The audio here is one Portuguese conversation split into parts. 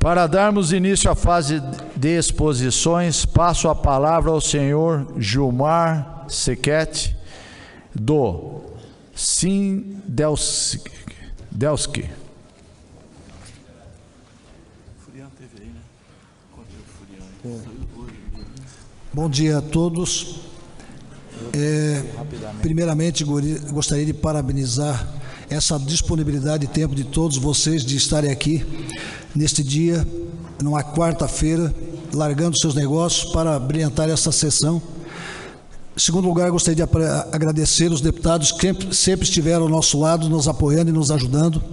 Para darmos início à fase de exposições, passo a palavra ao senhor Gilmar Sequete, do Sindelski. Bom dia a todos. Primeiramente, gostaria de parabenizar essa disponibilidade de tempo de todos vocês de estarem aqui neste dia, numa quarta-feira, largando seus negócios para brilhantar essa sessão. Em segundo lugar, gostaria de agradecer os deputados que sempre estiveram ao nosso lado, nos apoiando e nos ajudando.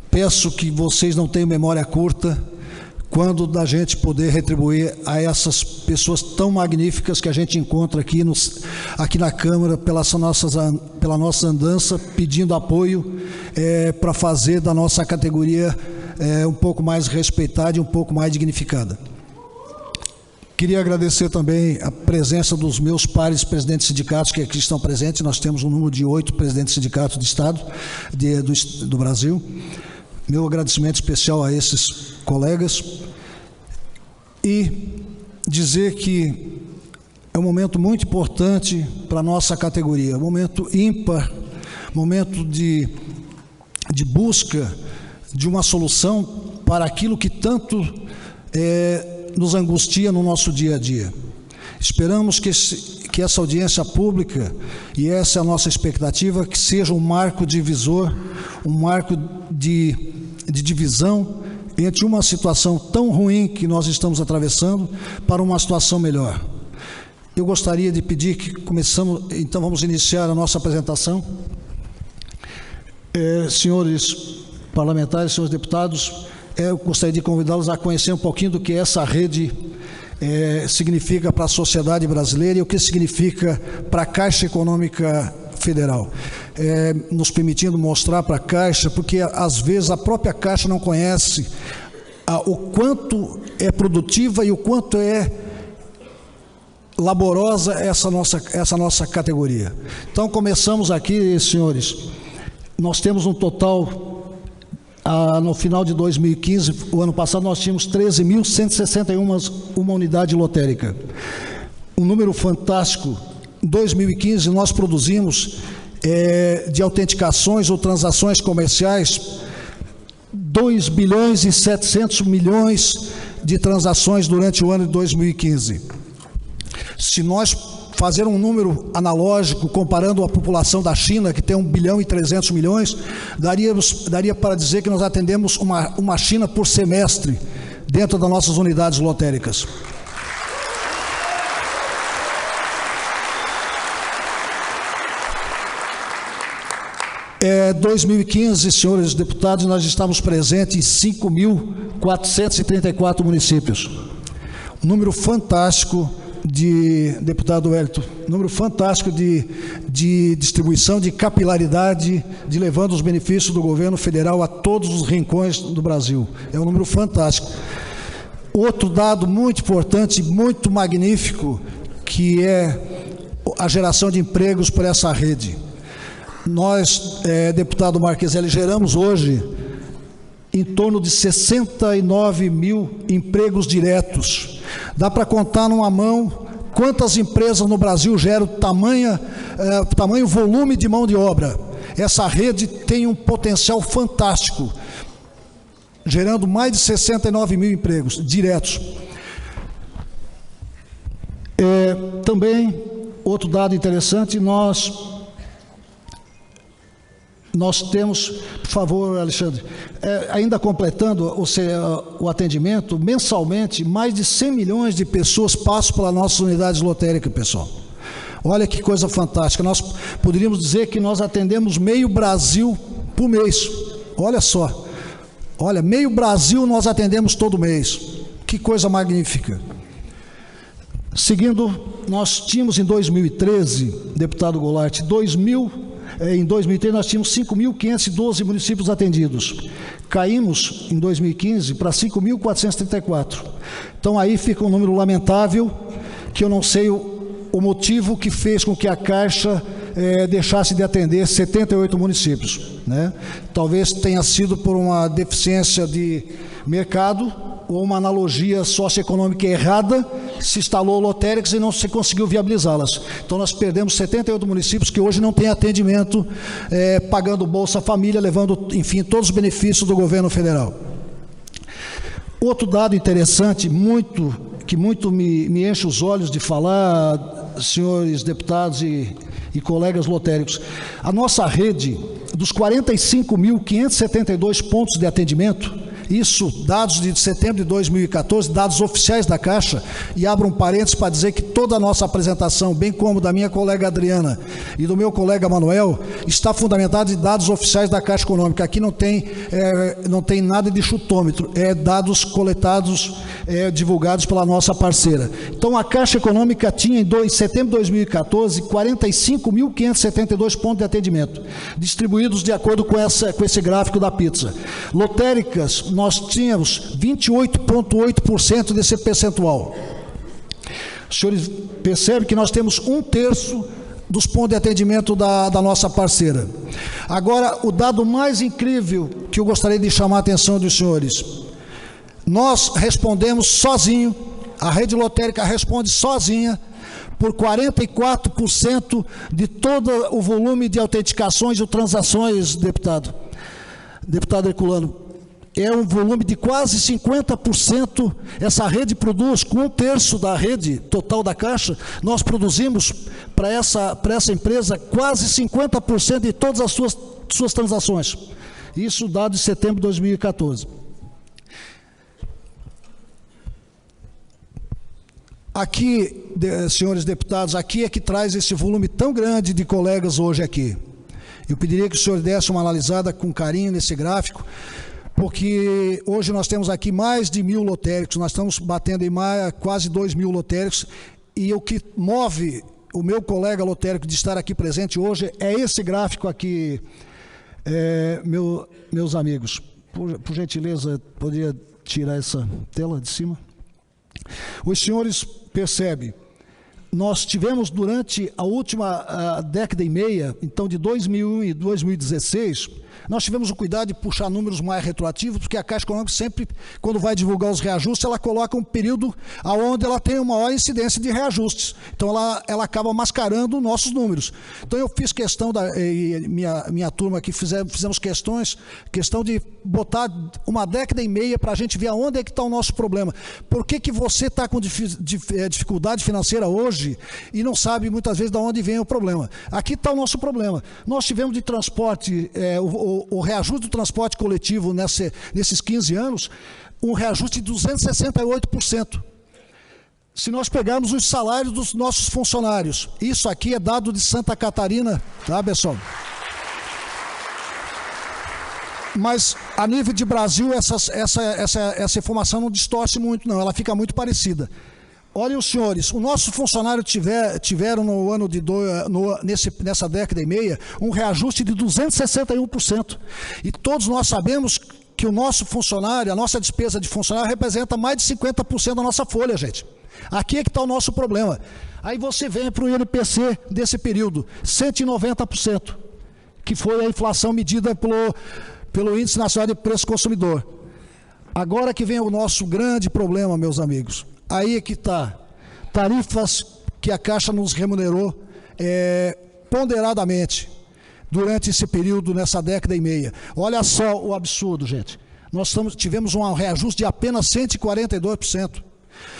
Peço que vocês não tenham memória curta quando da gente poder retribuir a essas pessoas tão magníficas que a gente encontra aqui, aqui na Câmara, pela nossa andança, pedindo apoio para fazer da nossa categoria um pouco mais respeitada e um pouco mais dignificada. Queria agradecer também a presença dos meus pares presidentes de sindicatos que aqui estão presentes. Nós temos um número de 8 presidentes de sindicatos de Estado do Brasil. Meu agradecimento especial a esses colegas e dizer que é um momento muito importante para a nossa categoria, um momento ímpar, momento de busca de uma solução para aquilo que tanto nos angustia no nosso dia a dia. Esperamos que essa audiência pública, e essa é a nossa expectativa, que seja um marco divisor, um marco de divisão entre uma situação tão ruim que nós estamos atravessando para uma situação melhor. Eu gostaria de pedir que então vamos iniciar a nossa apresentação. Senhores parlamentares, senhores deputados, eu gostaria de convidá-los a conhecer um pouquinho do que essa rede significa para a sociedade brasileira e o que significa para a Caixa Econômica Federal, nos permitindo mostrar para a Caixa, porque às vezes a própria Caixa não conhece o quanto é produtiva e o quanto é laborosa essa nossa categoria. Então, começamos aqui, senhores, nós temos um total, no final de 2015, o ano passado, nós tínhamos 13.161 unidade lotérica, um número fantástico. Em 2015, nós produzimos, de autenticações ou transações comerciais, 2 bilhões e 700 milhões de transações durante o ano de 2015. Se nós fazer um número analógico, comparando a população da China, que tem 1 bilhão e 300 milhões, daria para dizer que nós atendemos uma China por semestre dentro das nossas unidades lotéricas. 2015, senhores deputados, nós estamos presentes em 5.434 municípios. Um número fantástico deputado Wellington, número fantástico de distribuição, de capilaridade, de levando os benefícios do governo federal a todos os rincões do Brasil. É um número fantástico. Outro dado muito importante, muito magnífico, que é a geração de empregos por essa rede. Nós, deputado Marqueselli, geramos hoje em torno de 69 mil empregos diretos. Dá para contar numa mão quantas empresas no Brasil geram tamanho volume de mão de obra. Essa rede tem um potencial fantástico, gerando mais de 69 mil empregos diretos. Também, outro dado interessante, nós temos, por favor, Alexandre, ainda completando o atendimento, mensalmente, mais de 100 milhões de pessoas passam pelas nossas unidades lotéricas, pessoal. Olha que coisa fantástica. Nós poderíamos dizer que nós atendemos meio Brasil por mês. Olha só. Olha, meio Brasil nós atendemos todo mês. Que coisa magnífica. Seguindo, nós tínhamos em 2013, deputado Goulart, em 2013 nós tínhamos 5.512 municípios atendidos. Caímos em 2015 para 5.434. Então aí fica um número lamentável, que eu não sei o motivo que fez com que a Caixa deixasse de atender 78 municípios, né? Talvez tenha sido por uma deficiência de mercado, ou uma analogia socioeconômica errada, se instalou lotéricas e não se conseguiu viabilizá-las. Então nós perdemos 78 municípios que hoje não têm atendimento, pagando Bolsa Família, levando, enfim, todos os benefícios do governo federal. Outro dado interessante, que muito me enche os olhos de falar, senhores deputados e colegas lotéricos, a nossa rede, dos 45.572 pontos de atendimento, isso, dados de setembro de 2014, dados oficiais da Caixa, e abro um parênteses para dizer que toda a nossa apresentação, bem como da minha colega Adriana e do meu colega Manuel, está fundamentada em dados oficiais da Caixa Econômica. Aqui não tem nada de chutômetro, dados coletados, divulgados pela nossa parceira. Então, a Caixa Econômica tinha, em setembro de 2014, 45.572 pontos de atendimento, distribuídos de acordo com esse gráfico da pizza. Lotéricas, nós tínhamos 28,8% desse percentual. Os senhores percebem que nós temos 1/3 dos pontos de atendimento da nossa parceira. Agora, o dado mais incrível que eu gostaria de chamar a atenção dos senhores: nós respondemos sozinho, a rede lotérica responde sozinha por 44% de todo o volume de autenticações e transações, deputado Herculano. É um volume de quase 50%, essa rede produz, com 1/3 da rede total da Caixa, nós produzimos para essa empresa quase 50% de todas as suas transações. Isso dado de setembro de 2014. Aqui, senhores deputados, aqui é que traz esse volume tão grande de colegas hoje aqui. Eu pediria que o senhor desse uma analisada com carinho nesse gráfico, porque hoje nós temos aqui mais de 1.000 lotéricos, nós estamos batendo em quase 2.000 lotéricos, e o que move o meu colega lotérico de estar aqui presente hoje é esse gráfico aqui, meus amigos. Por gentileza, poderia tirar essa tela de cima? Os senhores percebem, nós tivemos durante a última década e meia, então de 2001 e 2016, nós tivemos o cuidado de puxar números mais retroativos, porque a Caixa Econômica sempre, quando vai divulgar os reajustes, ela coloca um período onde ela tem uma maior incidência de reajustes. Então, ela acaba mascarando nossos números. Então, eu fiz questão, minha turma aqui, fizemos questão de botar uma década e meia para a gente ver aonde é que está o nosso problema. Por que você está com dificuldade financeira hoje e não sabe, muitas vezes, de onde vem o problema? Aqui está o nosso problema. Nós tivemos de transporte, o reajuste do transporte coletivo nesses 15 anos, um reajuste de 268%. Se nós pegarmos os salários dos nossos funcionários, isso aqui é dado de Santa Catarina, tá, pessoal? Mas, a nível de Brasil, essa informação não distorce muito, não, ela fica muito parecida. Olhem os senhores, o nosso funcionário tiveram no ano nessa década e meia um reajuste de 261%. E todos nós sabemos que o nosso funcionário, a nossa despesa de funcionário representa mais de 50% da nossa folha, gente. Aqui é que está o nosso problema. Aí você vem para o INPC desse período, 190%, que foi a inflação medida pelo Índice Nacional de Preço Consumidor. Agora que vem o nosso grande problema, meus amigos. Aí é que está, tarifas que a Caixa nos remunerou ponderadamente durante esse período, nessa década e meia. Olha só o absurdo, gente. Nós tivemos um reajuste de apenas 142%.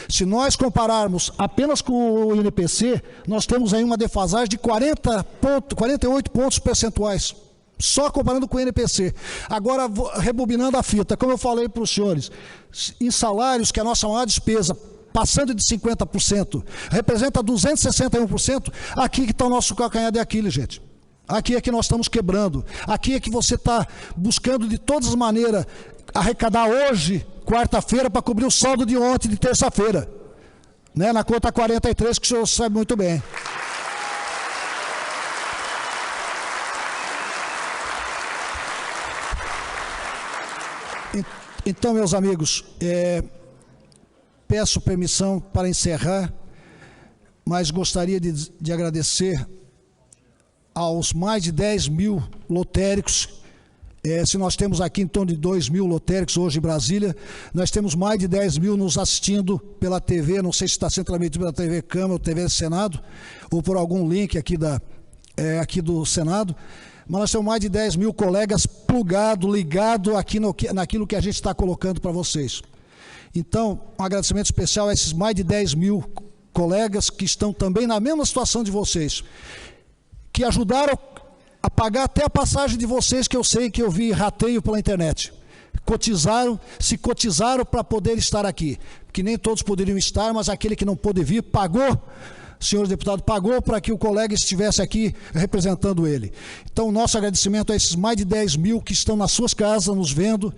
Se nós compararmos apenas com o INPC, nós temos aí uma defasagem de 48 pontos percentuais. Só comparando com o INPC. Agora, rebobinando a fita, como eu falei para os senhores, em salários, que é a nossa maior despesa, passando de 50%, representa 261%, aqui que está o nosso calcanhar de Aquiles, gente. Aqui é que nós estamos quebrando. Aqui é que você está buscando de todas as maneiras arrecadar hoje, quarta-feira, para cobrir o saldo de ontem, de terça-feira. Né? Na conta 43, que o senhor sabe muito bem. Então, meus amigos, peço permissão para encerrar, mas gostaria de agradecer aos mais de 10.000 lotéricos Se nós temos aqui em torno de 2.000 lotéricos hoje em Brasília, nós temos mais de 10.000 nos assistindo pela TV, não sei se está sendo transmitido pela TV Câmara ou TV Senado, ou por algum link aqui, aqui do Senado, mas nós temos mais de 10.000 colegas plugados, ligados aqui naquilo que a gente está colocando para vocês. Então, um agradecimento especial a esses mais de 10.000 colegas que estão também na mesma situação de vocês, que ajudaram a pagar até a passagem de vocês, que eu sei que eu vi rateio pela internet. Se cotizaram para poder estar aqui, porque nem todos poderiam estar, mas aquele que não pôde vir pagou, senhor deputado, pagou para que o colega estivesse aqui representando ele. Então, nosso agradecimento a esses mais de 10.000 que estão nas suas casas nos vendo.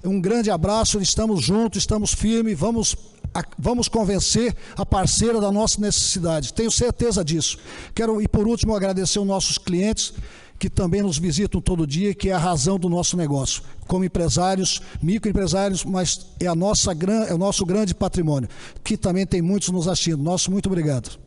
Um grande abraço, estamos juntos, estamos firmes, vamos convencer a parceira da nossa necessidade. Tenho certeza disso. E por último, agradecer aos nossos clientes, que também nos visitam todo dia, que é a razão do nosso negócio. Como empresários, microempresários, mas é o nosso grande patrimônio, que também tem muitos nos assistindo. Nosso muito obrigado.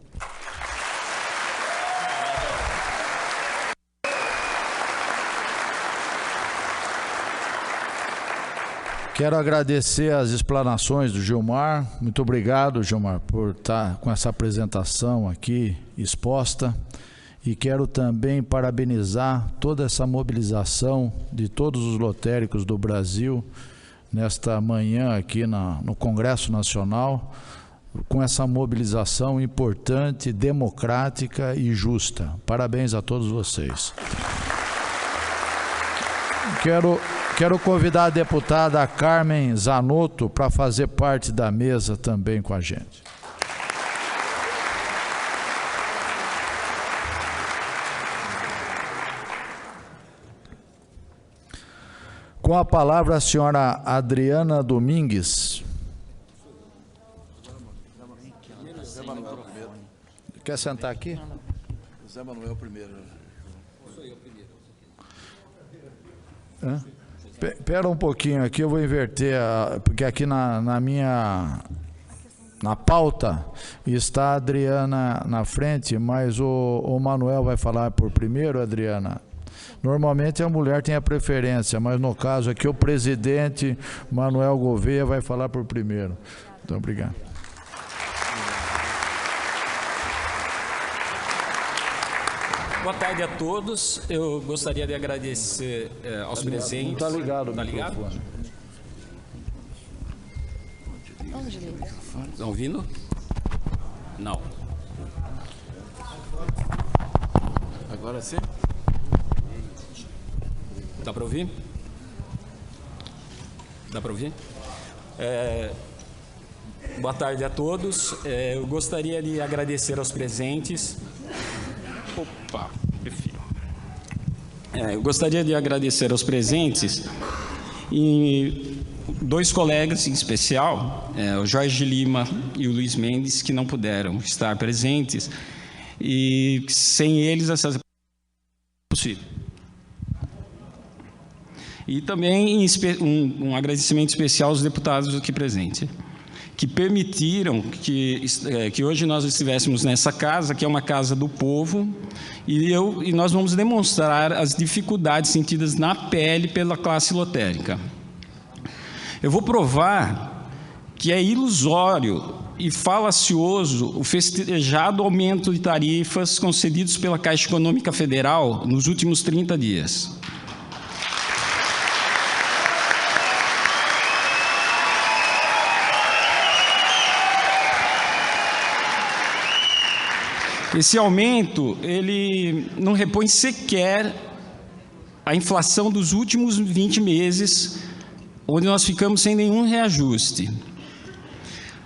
Quero agradecer as explanações do Gilmar. Muito obrigado, Gilmar, por estar com essa apresentação aqui exposta. E quero também parabenizar toda essa mobilização de todos os lotéricos do Brasil nesta manhã aqui no Congresso Nacional, com essa mobilização importante, democrática e justa. Parabéns a todos vocês. Quero convidar a deputada Carmen Zanotto para fazer parte da mesa também com a gente. Com a palavra a senhora Adriana Domingues. Quer sentar aqui? Zé Manuel primeiro. Espera um pouquinho aqui, eu vou inverter, porque aqui na pauta está a Adriana na frente, mas o Manuel vai falar por primeiro, Adriana. Normalmente a mulher tem a preferência, mas no caso aqui o presidente Manuel Gouveia vai falar por primeiro. Então, obrigado. Boa tarde a todos. Eu gostaria de agradecer aos presentes. Está ligado, tá ligado? Onde liga? Estão ouvindo? Não. Agora sim? Dá para ouvir? Dá para ouvir? Boa tarde a todos. Eu gostaria de agradecer aos presentes. Opa, prefiro. Eu gostaria de agradecer aos presentes e dois colegas em especial, o Jorge Lima e o Luiz Mendes, que não puderam estar presentes, e sem eles essa é possível. E também um agradecimento especial aos deputados aqui presentes, que permitiram que hoje nós estivéssemos nessa casa, que é uma casa do povo, e nós vamos demonstrar as dificuldades sentidas na pele pela classe lotérica. Eu vou provar que é ilusório e falacioso o festejado aumento de tarifas concedidos pela Caixa Econômica Federal nos últimos 30 dias. Esse aumento, ele não repõe sequer a inflação dos últimos 20 meses, onde nós ficamos sem nenhum reajuste.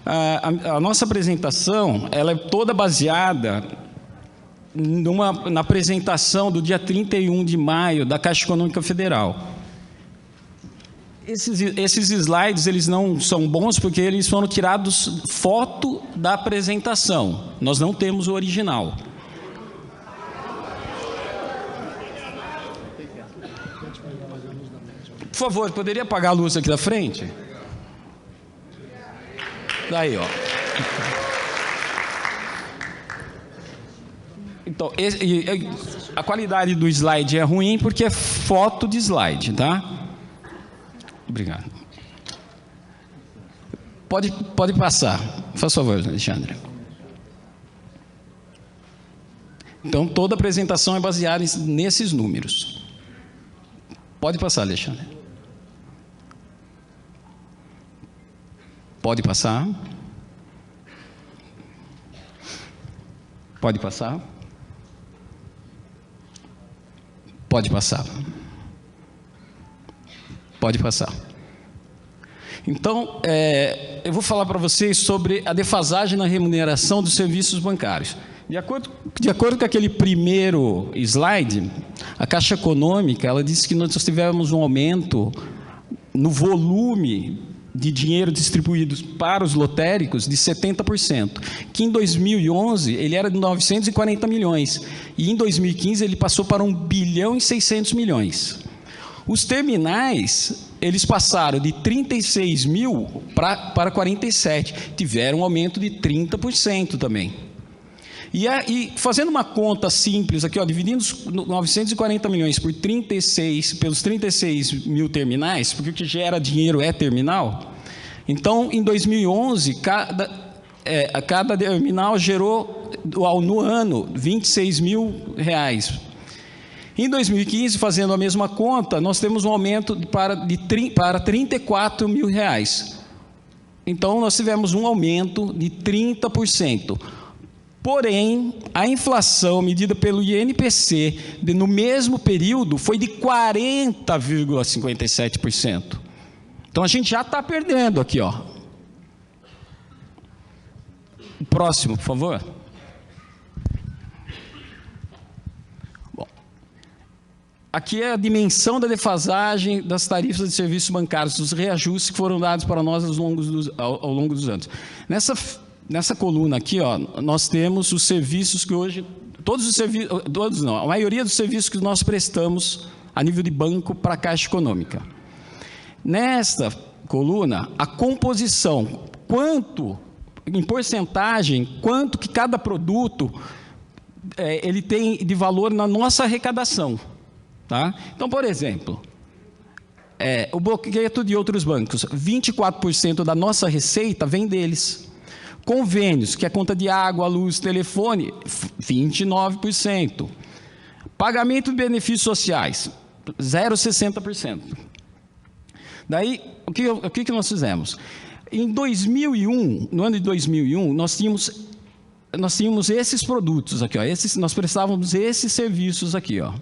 A nossa apresentação, ela é toda baseada na apresentação do dia 31 de maio da Caixa Econômica Federal. Esses slides, eles não são bons porque eles foram tirados foto da apresentação. Nós não temos o original. Por favor, poderia apagar a luz aqui da frente? Daí, ó. Então, a qualidade do slide é ruim porque é foto de slide, tá? Obrigado. Pode passar. Faz favor, Alexandre. Então, toda a apresentação é baseada nesses números. Pode passar, Alexandre. Pode passar. Pode passar. Pode passar. Pode passar. Então, eu vou falar para vocês sobre a defasagem na remuneração dos serviços bancários. De acordo com aquele primeiro slide, a Caixa Econômica, ela disse que nós tivemos um aumento no volume de dinheiro distribuído para os lotéricos de 70%, que em 2011 ele era de 940 milhões, e em 2015 ele passou para 1 bilhão e 600 milhões. Os terminais, eles passaram de 36 mil para 47, tiveram um aumento de 30% também. E fazendo uma conta simples aqui, ó, dividindo os 940 milhões por 36, pelos 36 mil terminais, porque o que gera dinheiro é terminal. Então, em 2011, cada terminal gerou, no ano, R$26 mil. Em 2015, fazendo a mesma conta, nós temos um aumento para R$34 mil. Então, nós tivemos um aumento de 30%. Porém, a inflação medida pelo INPC no mesmo período foi de 40,57%. Então, a gente já está perdendo aqui, ó. O próximo, por favor. Bom, aqui é a dimensão da defasagem das tarifas de serviços bancários, dos reajustes que foram dados para nós ao longo dos anos. Nessa coluna aqui, ó, nós temos os serviços que hoje, a maioria dos serviços que nós prestamos a nível de banco para a Caixa Econômica. Nesta coluna, a composição, em porcentagem, quanto que cada produto ele tem de valor na nossa arrecadação. Tá? Então, por exemplo, o boleto de outros bancos, 24% da nossa receita vem deles. Convênios, que é conta de água, luz, telefone, 29%. Pagamento de benefícios sociais, 0,60%. Daí, o que nós fizemos? Em 2001, no ano de 2001, nós tínhamos esses produtos aqui, ó, nós prestávamos esses serviços aqui, ó.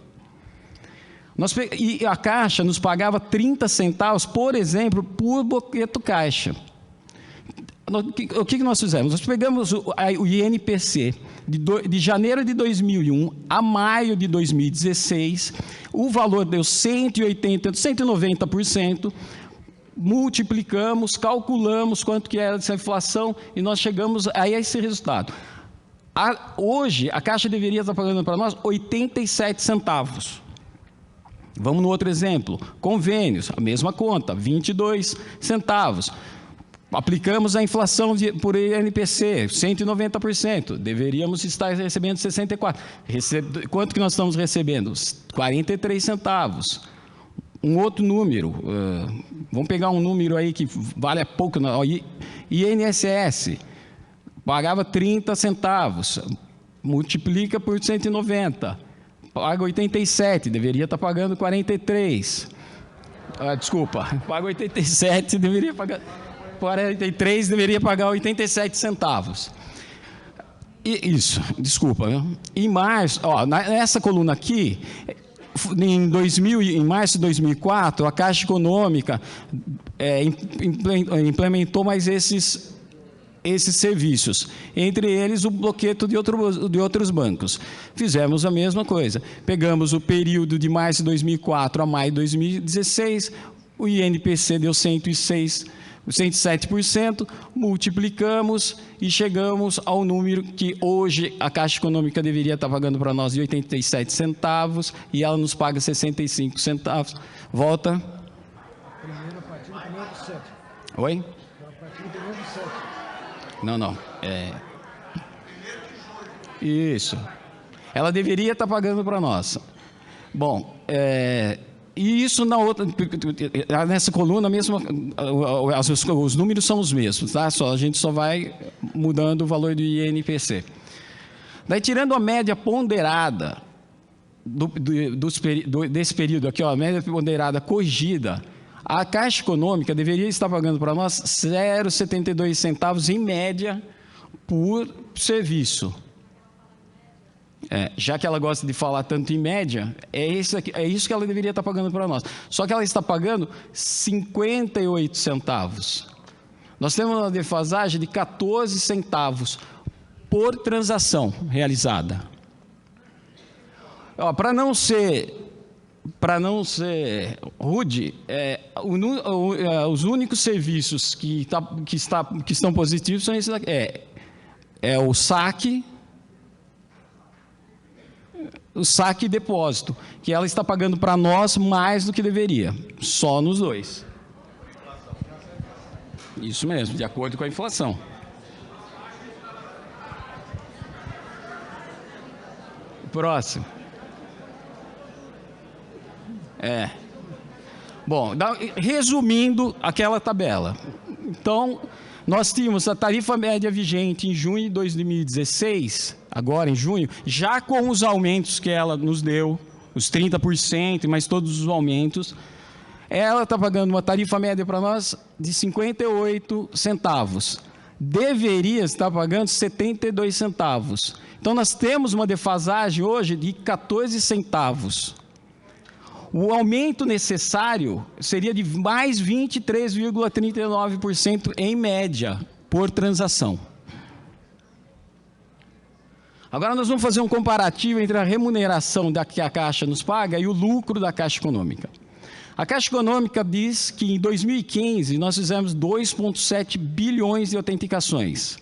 E a Caixa nos pagava 30 centavos, por exemplo, por boleto caixa. O que nós fizemos? Nós pegamos o INPC de janeiro de 2001 a maio de 2016, o valor deu 190%, multiplicamos, calculamos quanto que era essa inflação e nós chegamos a esse resultado. Hoje, a Caixa deveria estar pagando para nós 87 centavos. Vamos no outro exemplo. Convênios, a mesma conta, 22 centavos. Aplicamos a inflação por INPC, 190%. Deveríamos estar recebendo 64. Quanto que nós estamos recebendo? 43 centavos. Um outro número, vamos pegar um número aí que vale a pouco, INSS, pagava 30 centavos, multiplica por 190, paga 87, deveria estar pagando 43. Desculpa, paga 87, deveria pagar 43, deveria pagar 87 centavos. Isso, desculpa. Em março, nessa coluna aqui, em março de 2004, a Caixa Econômica implementou mais esses serviços, entre eles o bloqueio de outros bancos. Fizemos a mesma coisa. Pegamos o período de março de 2004 a maio de 2016, o INPC deu 107%, multiplicamos e chegamos ao número que hoje a Caixa Econômica deveria estar pagando para nós de 87 centavos e ela nos paga 65 centavos. Volta. Primeiro, a partir do primeiro do 7. Oi? A partir do primeiro do 7. Não. Isso. ela deveria estar pagando para nós. Bom, e isso na outra, nessa coluna mesmo, os números são os mesmos, tá? A gente só vai mudando o valor do INPC. Daí, tirando a média ponderada desse período aqui, ó, a média ponderada corrigida, a Caixa Econômica deveria estar pagando para nós 0,72 centavos em média por serviço. Já que ela gosta de falar tanto em média, é isso que ela deveria estar pagando para nós. Só que ela está pagando 58 centavos. Nós temos uma defasagem de 14 centavos por transação realizada. Para não ser rude, os únicos serviços que estão positivos são esses aqui. O saque e depósito, que ela está pagando para nós mais do que deveria, só nos dois. Isso mesmo, de acordo com a inflação. Próximo. Bom, resumindo aquela tabela. Então, nós tínhamos a tarifa média vigente em junho de 2016, agora em junho, já com os aumentos que ela nos deu, os 30%, mais todos os aumentos, ela está pagando uma tarifa média para nós de 58 centavos. Deveria estar pagando 72 centavos. Então, nós temos uma defasagem hoje de 14 centavos. O aumento necessário seria de mais 23,39% em média por transação. Agora nós vamos fazer um comparativo entre a remuneração que a Caixa nos paga e o lucro da Caixa Econômica. A Caixa Econômica diz que em 2015 nós fizemos 2,7 bilhões de autenticações.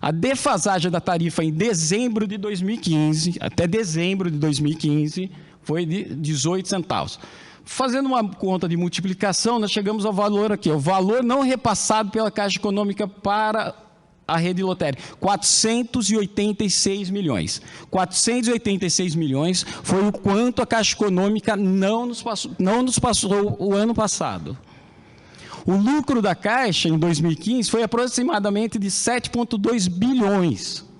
A defasagem da tarifa em dezembro de 2015, até dezembro de 2015, foi de 18 centavos. Fazendo uma conta de multiplicação, nós chegamos ao valor aqui, o valor não repassado pela Caixa Econômica para a rede lotérica, 486 milhões. 486 milhões foi o quanto a Caixa Econômica não nos passou o ano passado. O lucro da Caixa em 2015 foi aproximadamente de 7,2 bilhões.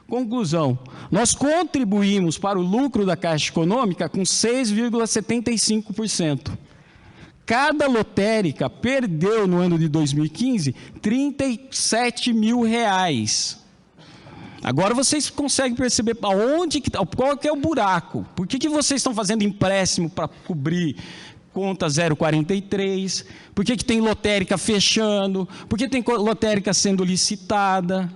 Conclusão, nós contribuímos para o lucro da Caixa Econômica com 6,75%. Cada lotérica perdeu no ano de 2015 R$37 mil. Agora vocês conseguem perceber qual que é o buraco. Por que vocês estão fazendo empréstimo para cobrir conta 043? Por que tem lotérica fechando? Por que tem lotérica sendo licitada?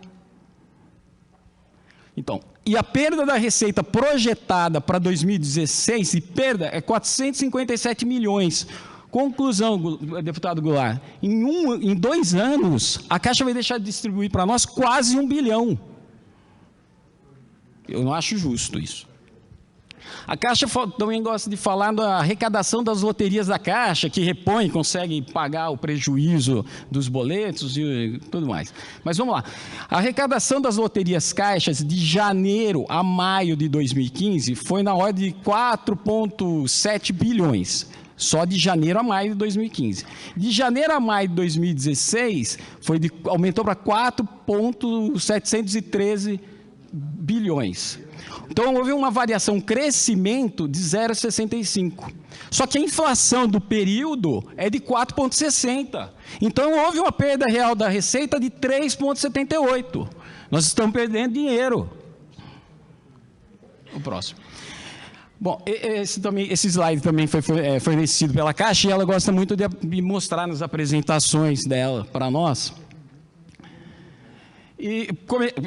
Então, e a perda da receita projetada para 2016, é 457 milhões. Conclusão, deputado Goulart, em 2 anos, a Caixa vai deixar de distribuir para nós quase 1 bilhão. Eu não acho justo isso. A Caixa também gosta de falar da arrecadação das loterias da Caixa, que repõe, consegue pagar o prejuízo dos boletos e tudo mais. Mas vamos lá. A arrecadação das loterias Caixas de janeiro a maio de 2015 foi na ordem de 4,7 bilhões. Só de janeiro a maio de 2015. De janeiro a maio de 2016, aumentou para 4,713 bilhões. Então, houve uma variação, um crescimento de 0,65. Só que a inflação do período é de 4,60. Então, houve uma perda real da receita de 3,78. Nós estamos perdendo dinheiro. O próximo. Bom, esse slide também foi fornecido pela Caixa e ela gosta muito de mostrar nas apresentações dela para nós. E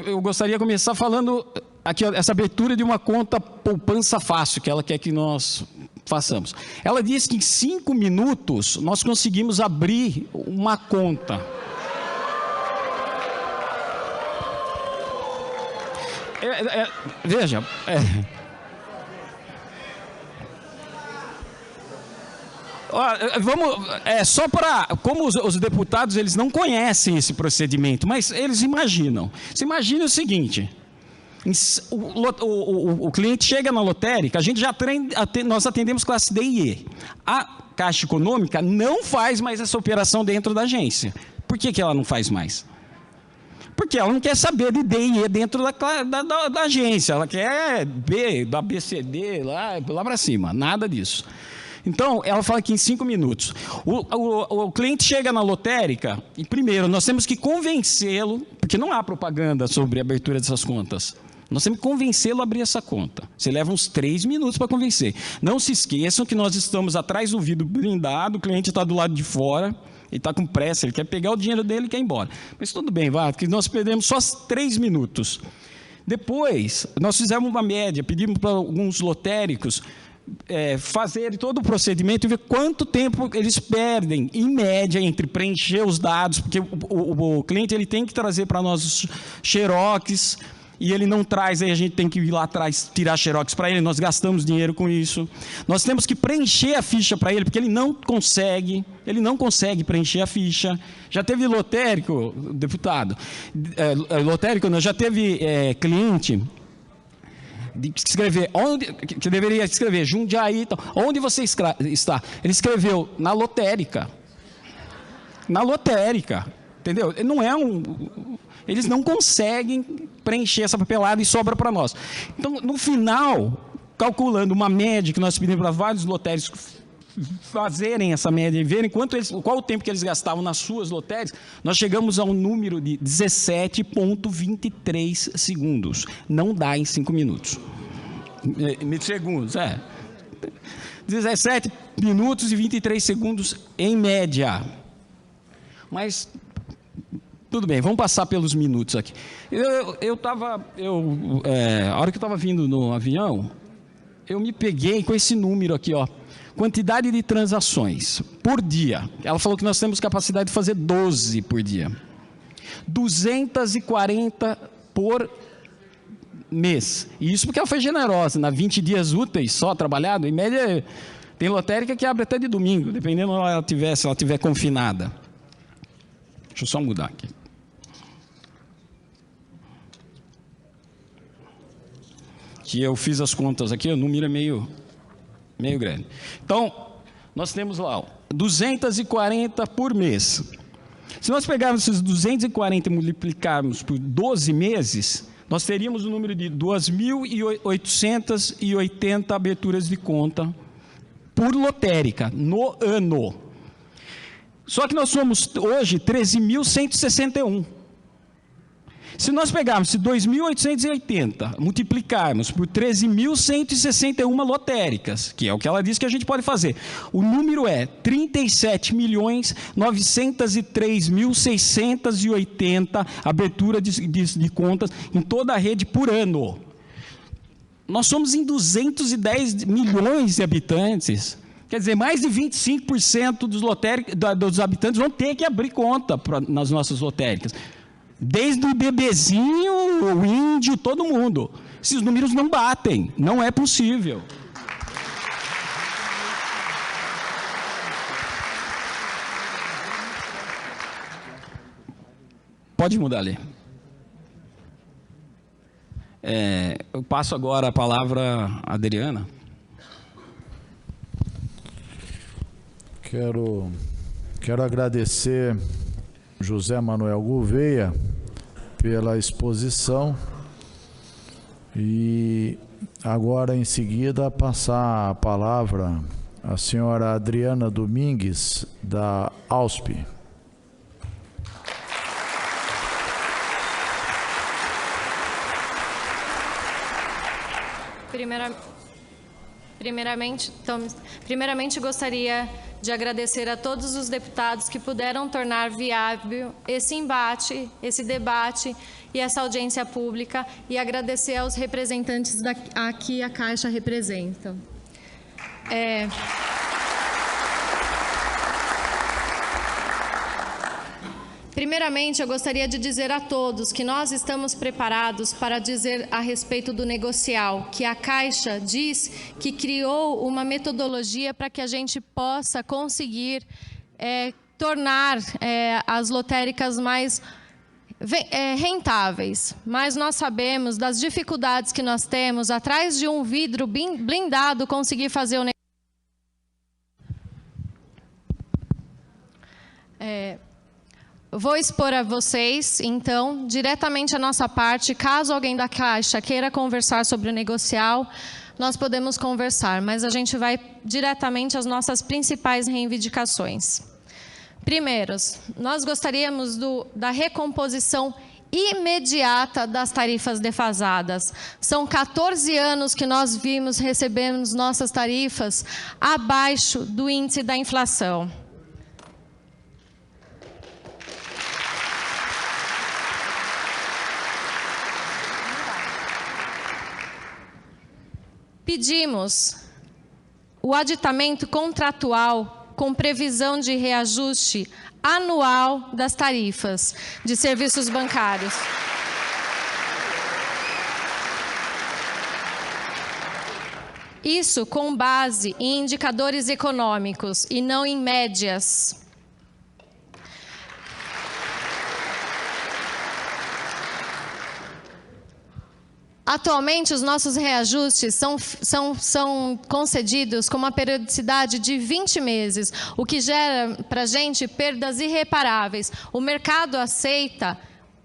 eu gostaria de começar falando aqui, essa abertura de uma conta poupança fácil, que ela quer que nós façamos. Ela diz que em 5 minutos nós conseguimos abrir uma conta. Veja, só para, como os deputados eles não conhecem esse procedimento, mas eles imaginam. Você imagina o seguinte: O cliente chega na lotérica, a gente nós atendemos classe D e E. A Caixa Econômica não faz mais essa operação dentro da agência. Por que ela não faz mais? Porque ela não quer saber de D e E dentro da agência. Ela quer B, da BCD, lá para cima. Nada disso. Então, ela fala que em 5 minutos. O cliente chega na lotérica e, primeiro, nós temos que convencê-lo, porque não há propaganda sobre a abertura dessas contas. Nós temos que convencê-lo a abrir essa conta. Você leva uns 3 minutos para convencer. Não se esqueçam que nós estamos atrás do vidro blindado, o cliente está do lado de fora, ele está com pressa, ele quer pegar o dinheiro dele e quer ir embora. Mas tudo bem, vá, que nós perdemos só 3 minutos. Depois, nós fizemos uma média, pedimos para alguns lotéricos fazerem todo o procedimento e ver quanto tempo eles perdem, em média, entre preencher os dados, porque o cliente ele tem que trazer para nós os xerox, e ele não traz, aí a gente tem que ir lá atrás tirar xerox para ele, nós gastamos dinheiro com isso. Nós temos que preencher a ficha para ele, porque ele não consegue preencher a ficha. Já teve lotérico, deputado, lotérico não, já teve cliente de escrever, que deveria escrever Jundiaí, então, onde você está? Ele escreveu na lotérica. Na lotérica, entendeu? Não é eles não conseguem preencher essa papelada e sobra para nós. Então, no final, calculando uma média que nós pedimos para vários lotéricos fazerem essa média e verem qual o tempo que eles gastavam nas suas lotéricas, nós chegamos a um número de 17,23 segundos. Não dá em 5 minutos. Segundos, 17 minutos e 23 segundos em média. Mas tudo bem, vamos passar pelos minutos aqui. A hora que eu estava vindo no avião, eu me peguei com esse número aqui, ó. Quantidade de transações por dia. Ela falou que nós temos capacidade de fazer 12 por dia. 240 por mês. E isso porque ela foi generosa. Na 20 dias úteis só trabalhado, em média, tem lotérica que abre até de domingo, dependendo se ela estiver confinada. Deixa eu só mudar aqui. Que eu fiz as contas aqui, o número é meio grande. Então, nós temos lá 240 por mês. Se nós pegarmos esses 240 e multiplicarmos por 12 meses, nós teríamos o número de 2.880 aberturas de conta por lotérica no ano. Só que nós somos hoje 13.161. Se nós pegarmos esse 2.880, multiplicarmos por 13.161 lotéricas, que é o que ela disse que a gente pode fazer, o número é 37.903.680 abertura de contas em toda a rede por ano. Nós somos em 210 milhões de habitantes. Quer dizer, mais de 25% dos habitantes vão ter que abrir conta nas nossas lotéricas. Desde o bebezinho, o índio, todo mundo. Esses números não batem, não é possível. Pode mudar ali. Eu passo agora a palavra à Adriana. Quero agradecer José Manuel Gouveia pela exposição e agora em seguida passar a palavra à senhora Adriana Domingues da AUSP. Primeiramente, gostaria de agradecer a todos os deputados que puderam tornar viável esse embate, esse debate e essa audiência pública e agradecer aos representantes que a Caixa representa. Primeiramente, eu gostaria de dizer a todos que nós estamos preparados para dizer a respeito do negocial, que a Caixa diz que criou uma metodologia para que a gente possa conseguir tornar as lotéricas mais rentáveis, mas nós sabemos das dificuldades que nós temos atrás de um vidro blindado conseguir fazer o negócio. Vou expor a vocês, então, diretamente a nossa parte. Caso alguém da Caixa queira conversar sobre o negocial, nós podemos conversar, mas a gente vai diretamente às nossas principais reivindicações. Primeiro, nós gostaríamos da recomposição imediata das tarifas defasadas. São 14 anos que nós recebemos nossas tarifas abaixo do índice da inflação. Pedimos o aditamento contratual com previsão de reajuste anual das tarifas de serviços bancários. Isso com base em indicadores econômicos e não em médias. Atualmente, os nossos reajustes são concedidos com uma periodicidade de 20 meses, o que gera para a gente perdas irreparáveis. O mercado aceita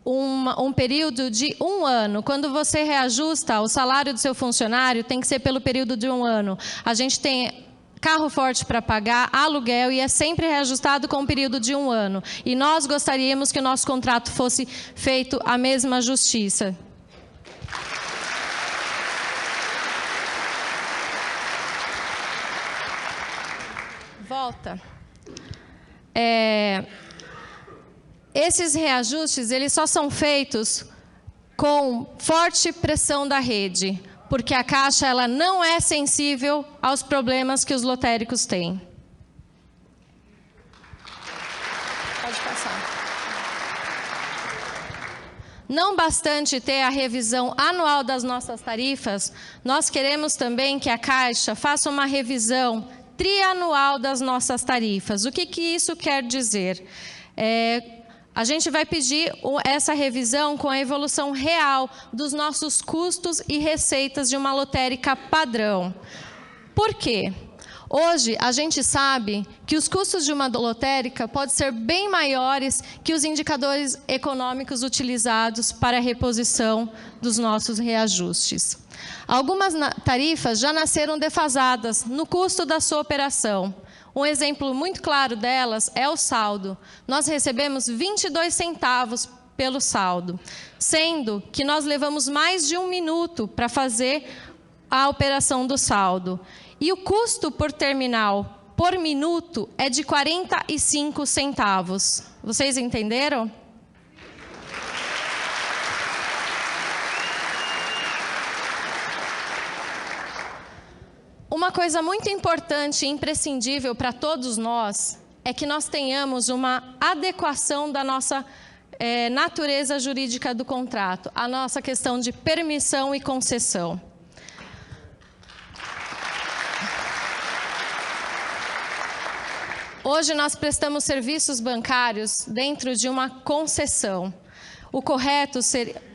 um período de 1 ano. Quando você reajusta o salário do seu funcionário, tem que ser pelo período de 1 ano. A gente tem carro forte para pagar, aluguel, e é sempre reajustado com um período de 1 ano. E nós gostaríamos que o nosso contrato fosse feito à mesma justiça. Volta. Esses reajustes, eles só são feitos com forte pressão da rede, porque a Caixa ela não é sensível aos problemas que os lotéricos têm. Pode passar. Não bastante ter a revisão anual das nossas tarifas, nós queremos também que a Caixa faça uma revisão trianual das nossas tarifas. O que isso quer dizer? A gente vai pedir essa revisão com a evolução real dos nossos custos e receitas de uma lotérica padrão. Por quê? Hoje, a gente sabe que os custos de uma lotérica podem ser bem maiores que os indicadores econômicos utilizados para a reposição dos nossos reajustes. Algumas tarifas já nasceram defasadas no custo da sua operação. Um exemplo muito claro delas é o saldo. Nós recebemos 22 centavos pelo saldo, sendo que nós levamos mais de 1 minuto para fazer a operação do saldo. E o custo por terminal por minuto é de 45 centavos. Vocês entenderam? Uma coisa muito importante e imprescindível para todos nós é que nós tenhamos uma adequação da nossa natureza jurídica do contrato, a nossa questão de permissão e concessão. Hoje nós prestamos serviços bancários dentro de uma concessão. O correto seria...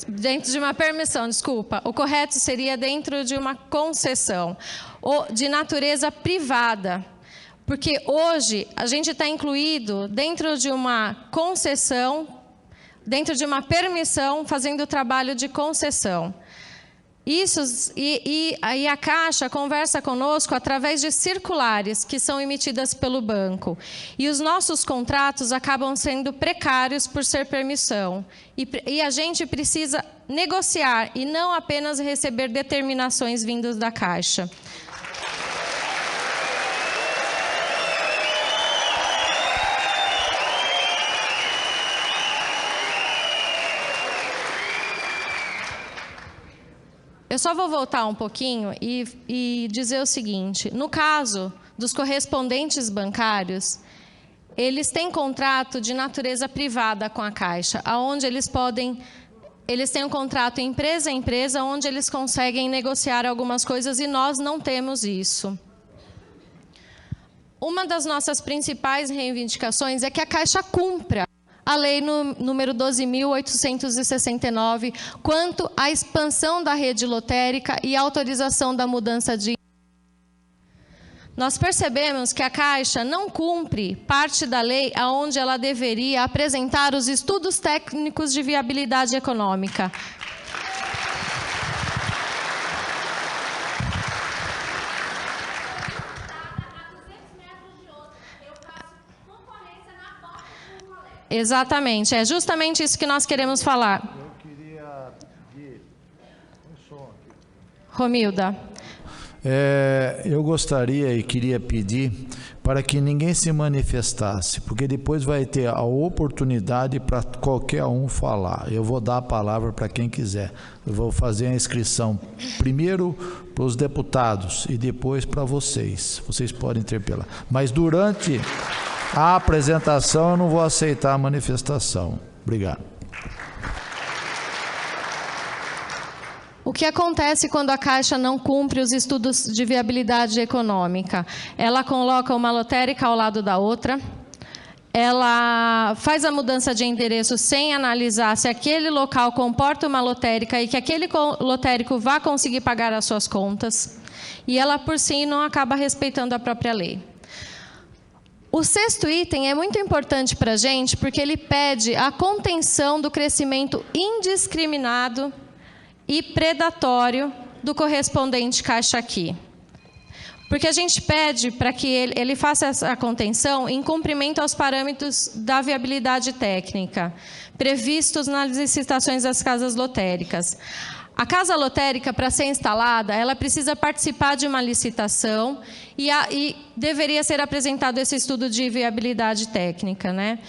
Dentro de uma permissão, desculpa. O correto seria dentro de uma concessão, ou de natureza privada. Porque hoje a gente está incluído dentro de uma concessão, dentro de uma permissão, fazendo o trabalho de concessão. Aí a Caixa conversa conosco através de circulares que são emitidas pelo banco. E os nossos contratos acabam sendo precários por ser permissão. E a gente precisa negociar e não apenas receber determinações vindas da Caixa. Eu só vou voltar um pouquinho e dizer o seguinte: no caso dos correspondentes bancários, eles têm contrato de natureza privada com a Caixa, onde eles têm um contrato empresa a empresa, onde eles conseguem negociar algumas coisas e nós não temos isso. Uma das nossas principais reivindicações é que a Caixa cumpra a Lei número 12.869, quanto à expansão da rede lotérica e autorização da mudança de... Nós percebemos que a Caixa não cumpre parte da lei onde ela deveria apresentar os estudos técnicos de viabilidade econômica. Exatamente, é justamente isso que nós queremos falar. Eu queria pedir um som aqui. Romilda. Eu gostaria e queria pedir para que ninguém se manifestasse, porque depois vai ter a oportunidade para qualquer um falar. Eu vou dar a palavra para quem quiser. Eu vou fazer a inscrição primeiro para os deputados e depois para vocês. Vocês podem interpelar. Mas durante a apresentação eu não vou aceitar a manifestação. Obrigado. O que acontece quando a Caixa não cumpre os estudos de viabilidade econômica? Ela coloca uma lotérica ao lado da outra, ela faz a mudança de endereço sem analisar se aquele local comporta uma lotérica e que aquele lotérico vá conseguir pagar as suas contas, e ela, por si, não acaba respeitando a própria lei. O 6º item é muito importante para a gente, porque ele pede a contenção do crescimento indiscriminado e predatório do correspondente Caixa Aqui. Porque a gente pede para que ele faça essa contenção em cumprimento aos parâmetros da viabilidade técnica, previstos nas licitações das casas lotéricas. A casa lotérica, para ser instalada, ela precisa participar de uma licitação e deveria ser apresentado esse estudo de viabilidade técnica, né?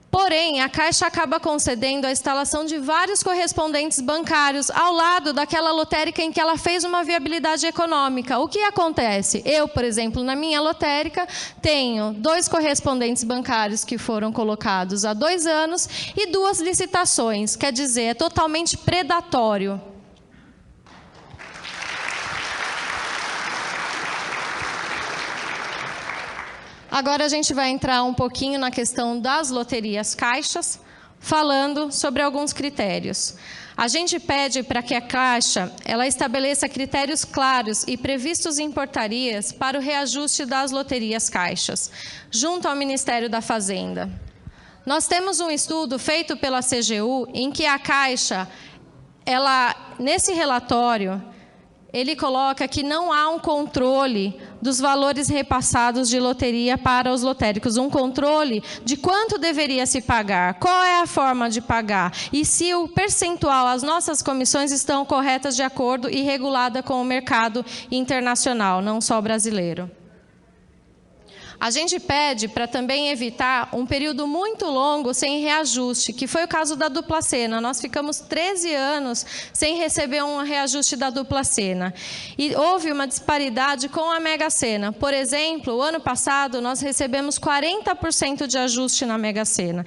Porém, a Caixa acaba concedendo a instalação de vários correspondentes bancários ao lado daquela lotérica em que ela fez uma viabilidade econômica. O que acontece? Eu, por exemplo, na minha lotérica, tenho 2 correspondentes bancários que foram colocados há 2 anos e 2 licitações. Quer dizer, é totalmente predatório. Agora a gente vai entrar um pouquinho na questão das loterias caixas, falando sobre alguns critérios. A gente pede para que a Caixa ela estabeleça critérios claros e previstos em portarias para o reajuste das loterias caixas, junto ao Ministério da Fazenda. Nós temos um estudo feito pela CGU em que a Caixa, nesse relatório, ele coloca que não há um controle dos valores repassados de loteria para os lotéricos, um controle de quanto deveria se pagar, qual é a forma de pagar e se o percentual, as nossas comissões estão corretas de acordo e regulada com o mercado internacional, não só brasileiro. A gente pede para também evitar um período muito longo sem reajuste, que foi o caso da dupla Sena. Nós ficamos 13 anos sem receber um reajuste da dupla Sena. E houve uma disparidade com a Mega Sena. Por exemplo, o ano passado nós recebemos 40% de ajuste na Mega Sena.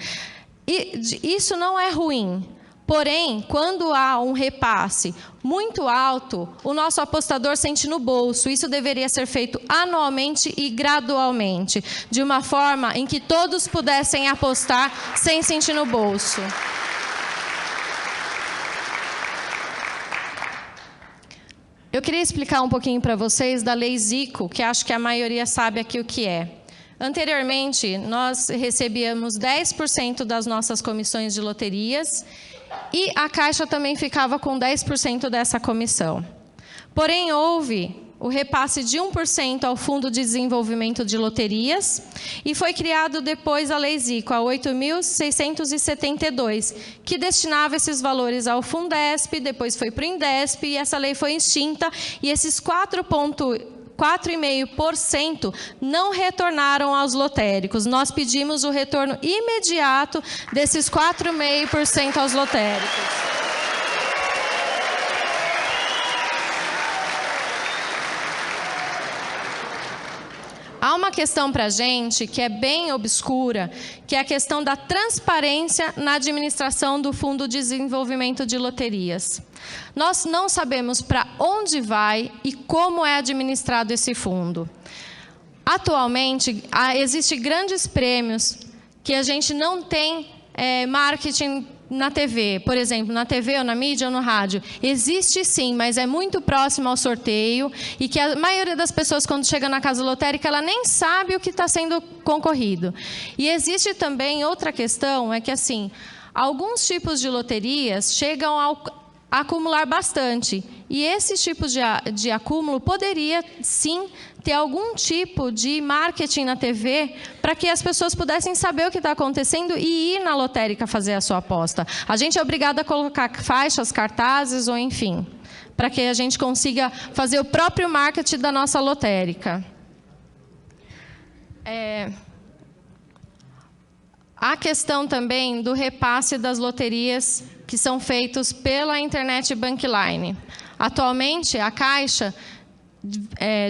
E isso não é ruim. Porém, quando há um repasse muito alto, o nosso apostador sente no bolso. Isso deveria ser feito anualmente e gradualmente, de uma forma em que todos pudessem apostar sem sentir no bolso. Eu queria explicar um pouquinho para vocês da Lei Zico, que acho que a maioria sabe aqui o que é. Anteriormente, nós recebíamos 10% das nossas comissões de loterias, e a Caixa também ficava com 10% dessa comissão. Porém, houve o repasse de 1% ao Fundo de Desenvolvimento de Loterias e foi criado depois a Lei Zico, a 8.672, que destinava esses valores ao Fundesp, depois foi para o Indesp e essa lei foi extinta e esses 4,5% não retornaram aos lotéricos. Nós pedimos o retorno imediato desses 4,5% aos lotéricos. Há uma questão para a gente que é bem obscura, que é a questão da transparência na administração do Fundo de Desenvolvimento de Loterias. Nós não sabemos para onde vai e como é administrado esse fundo. Atualmente, existem grandes prêmios que a gente não tem marketing na TV, por exemplo, na TV ou na mídia ou no rádio. Existe sim, mas é muito próximo ao sorteio e que a maioria das pessoas, quando chega na casa lotérica, ela nem sabe o que está sendo concorrido. E existe também outra questão, é que assim, alguns tipos de loterias chegam a acumular bastante. E esse tipo de acúmulo poderia, sim, ter algum tipo de marketing na TV para que as pessoas pudessem saber o que está acontecendo e ir na lotérica fazer a sua aposta. A gente é obrigado a colocar faixas, cartazes ou enfim, para que a gente consiga fazer o próprio marketing da nossa lotérica. A questão também do repasse das loterias que são feitos pela Internet Bankline. Atualmente, a Caixa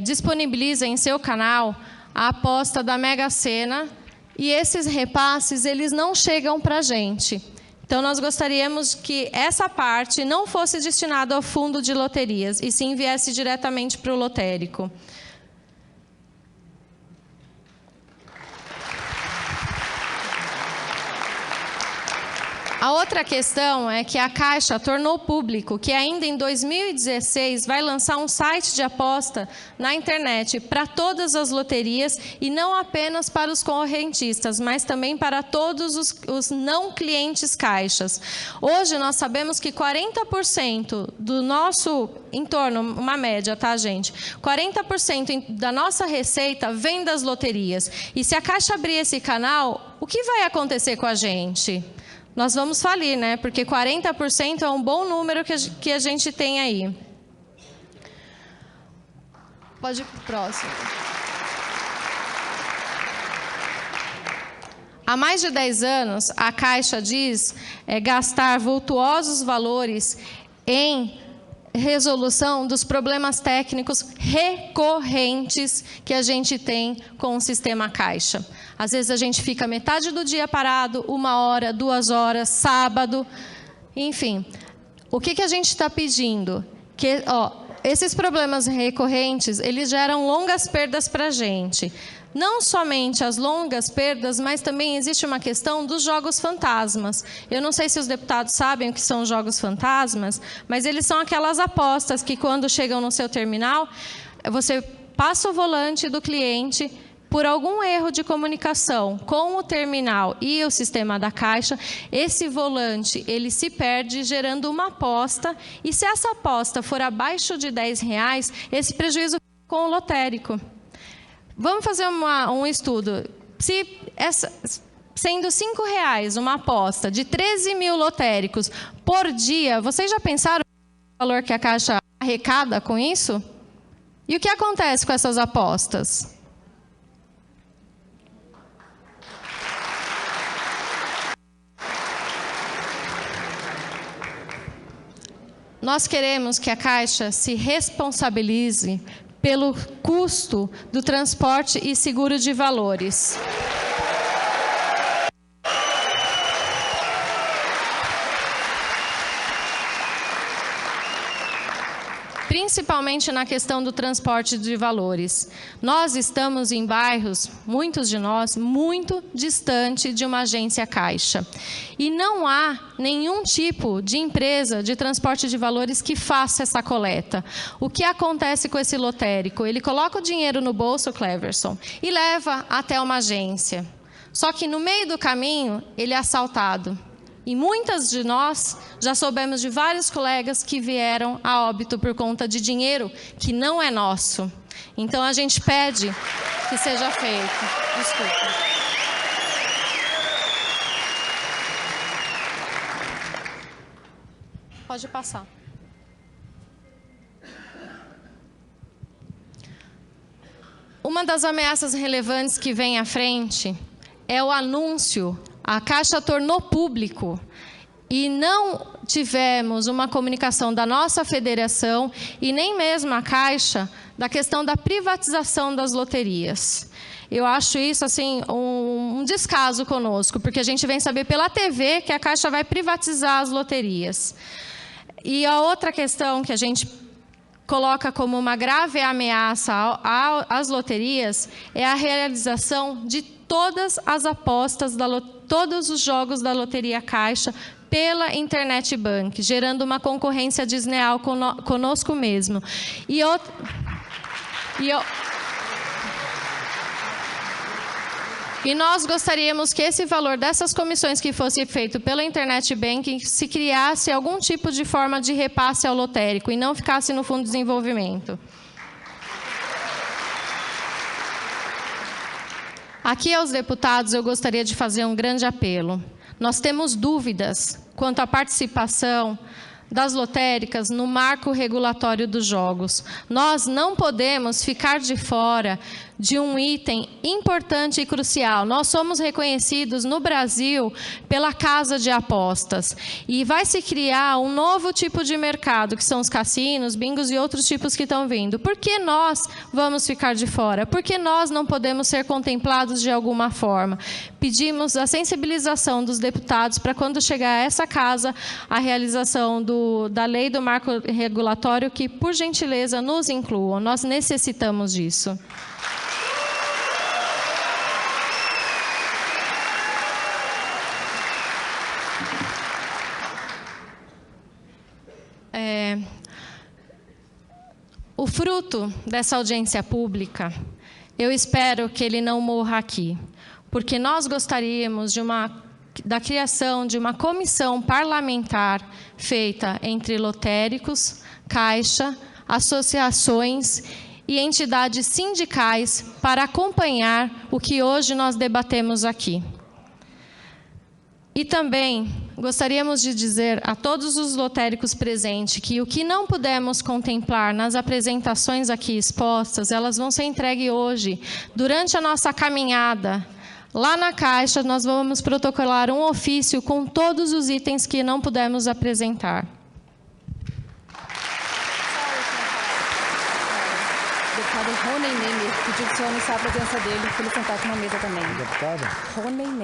disponibiliza em seu canal a aposta da Mega Sena e esses repasses eles não chegam para a gente. Então, nós gostaríamos que essa parte não fosse destinada ao fundo de loterias, e sim viesse diretamente para o lotérico. A outra questão é que a Caixa tornou público que ainda em 2016 vai lançar um site de aposta na internet para todas as loterias e não apenas para os correntistas, mas também para todos os não clientes Caixas. Hoje nós sabemos que 40% do nosso entorno, uma média, tá, gente? 40% da nossa receita vem das loterias. E se a Caixa abrir esse canal, o que vai acontecer com a gente? Nós vamos falir, né? Porque 40% é um bom número que a gente tem aí. Pode ir para o próximo. Há mais de 10 anos, a Caixa diz gastar vultuosos valores em resolução dos problemas técnicos recorrentes que a gente tem com o sistema Caixa. Às vezes a gente fica metade do dia parado, 1 hora, 2 horas, sábado, enfim. O que a gente está pedindo? Que, esses problemas recorrentes, eles geram longas perdas para a gente. Não somente as longas perdas, mas também existe uma questão dos jogos fantasmas. Eu não sei se os deputados sabem o que são jogos fantasmas, mas eles são aquelas apostas que, quando chegam no seu terminal, você passa o volante do cliente. Por algum erro de comunicação com o terminal e o sistema da Caixa, esse volante ele se perde, gerando uma aposta. E se essa aposta for abaixo de R$10, esse prejuízo fica com o lotérico. Vamos fazer um estudo. Sendo R$5 uma aposta de 13 mil lotéricos por dia, vocês já pensaram no valor que a Caixa arrecada com isso? E o que acontece com essas apostas? Nós queremos que a Caixa se responsabilize pelo custo do transporte e seguro de valores. Principalmente na questão do transporte de valores. Nós estamos em bairros, muitos de nós, muito distante de uma agência Caixa. E não há nenhum tipo de empresa de transporte de valores que faça essa coleta. O que acontece com esse lotérico? Ele coloca o dinheiro no bolso, Cleverson, e leva até uma agência. Só que no meio do caminho, ele é assaltado. E muitas de nós já soubemos de vários colegas que vieram a óbito por conta de dinheiro que não é nosso. Então, a gente pede que seja feito. Desculpa. Pode passar. Uma das ameaças relevantes que vem à frente é o anúncio. A Caixa tornou público e não tivemos uma comunicação da nossa federação e nem mesmo a Caixa da questão da privatização das loterias. Eu acho isso assim um descaso conosco, porque a gente vem saber pela TV que a Caixa vai privatizar as loterias. E a outra questão que a gente coloca como uma grave ameaça às loterias é a realização de todas as apostas todos os jogos da Loteria Caixa pela Internet Bank, gerando uma concorrência desleal conosco mesmo. E nós gostaríamos que esse valor dessas comissões que fosse feito pela Internet Banking se criasse algum tipo de forma de repasse ao lotérico e não ficasse no Fundo de Desenvolvimento. Aqui aos deputados eu gostaria de fazer um grande apelo. Nós temos dúvidas quanto à participação das lotéricas no marco regulatório dos jogos. Nós não podemos ficar de fora de um item importante e crucial. Nós somos reconhecidos no Brasil pela casa de apostas. E vai se criar um novo tipo de mercado, que são os cassinos, bingos e outros tipos que estão vindo. Por que nós vamos ficar de fora? Por que nós não podemos ser contemplados de alguma forma? Pedimos a sensibilização dos deputados para, quando chegar a essa casa, a realização da lei do marco regulatório, que, por gentileza, nos incluam. Nós necessitamos disso. O fruto dessa audiência pública, eu espero que ele não morra aqui, porque nós gostaríamos da criação de uma comissão parlamentar feita entre lotéricos, Caixa, associações e entidades sindicais para acompanhar o que hoje nós debatemos aqui. E também gostaríamos de dizer a todos os lotéricos presentes que o que não pudemos contemplar nas apresentações aqui expostas, elas vão ser entregues hoje. Durante a nossa caminhada, lá na Caixa, nós vamos protocolar um ofício com todos os itens que não pudemos apresentar. Pediu que o senhor anunciar a presença dele, para ele sentar aqui na mesa também.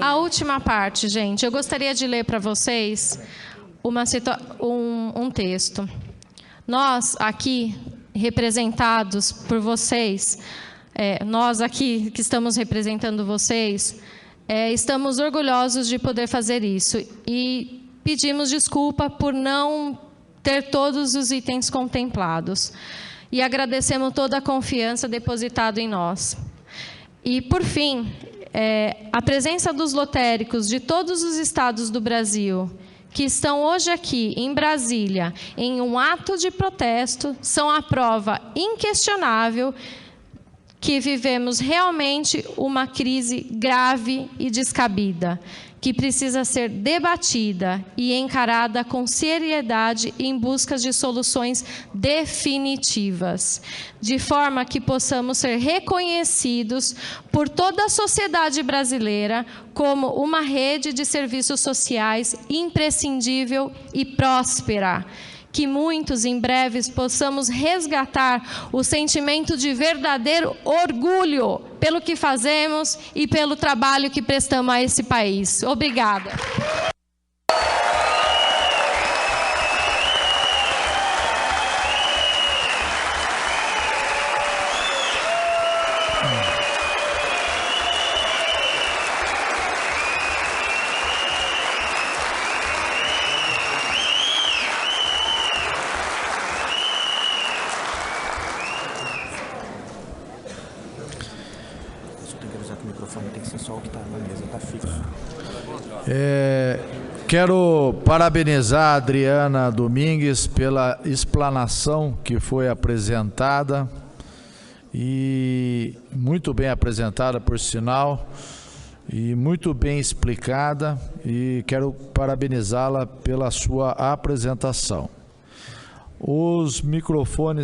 A última parte, gente, eu gostaria de ler para vocês um texto. Nós aqui, representados por vocês, nós aqui que estamos representando vocês, estamos orgulhosos de poder fazer isso e pedimos desculpa por não ter todos os itens contemplados. E agradecemos toda a confiança depositada em nós. E, por fim, a presença dos lotéricos de todos os estados do Brasil, que estão hoje aqui, em Brasília, em um ato de protesto, são a prova inquestionável que vivemos realmente uma crise grave e descabida, que precisa ser debatida e encarada com seriedade em busca de soluções definitivas, de forma que possamos ser reconhecidos por toda a sociedade brasileira como uma rede de serviços sociais imprescindível e próspera. Que muitos, em breves, possamos resgatar o sentimento de verdadeiro orgulho pelo que fazemos e pelo trabalho que prestamos a esse país. Obrigada. Quero parabenizar a Adriana Domingues pela explanação que foi apresentada, e muito bem apresentada, por sinal, e muito bem explicada, e quero parabenizá-la pela sua apresentação. Os microfones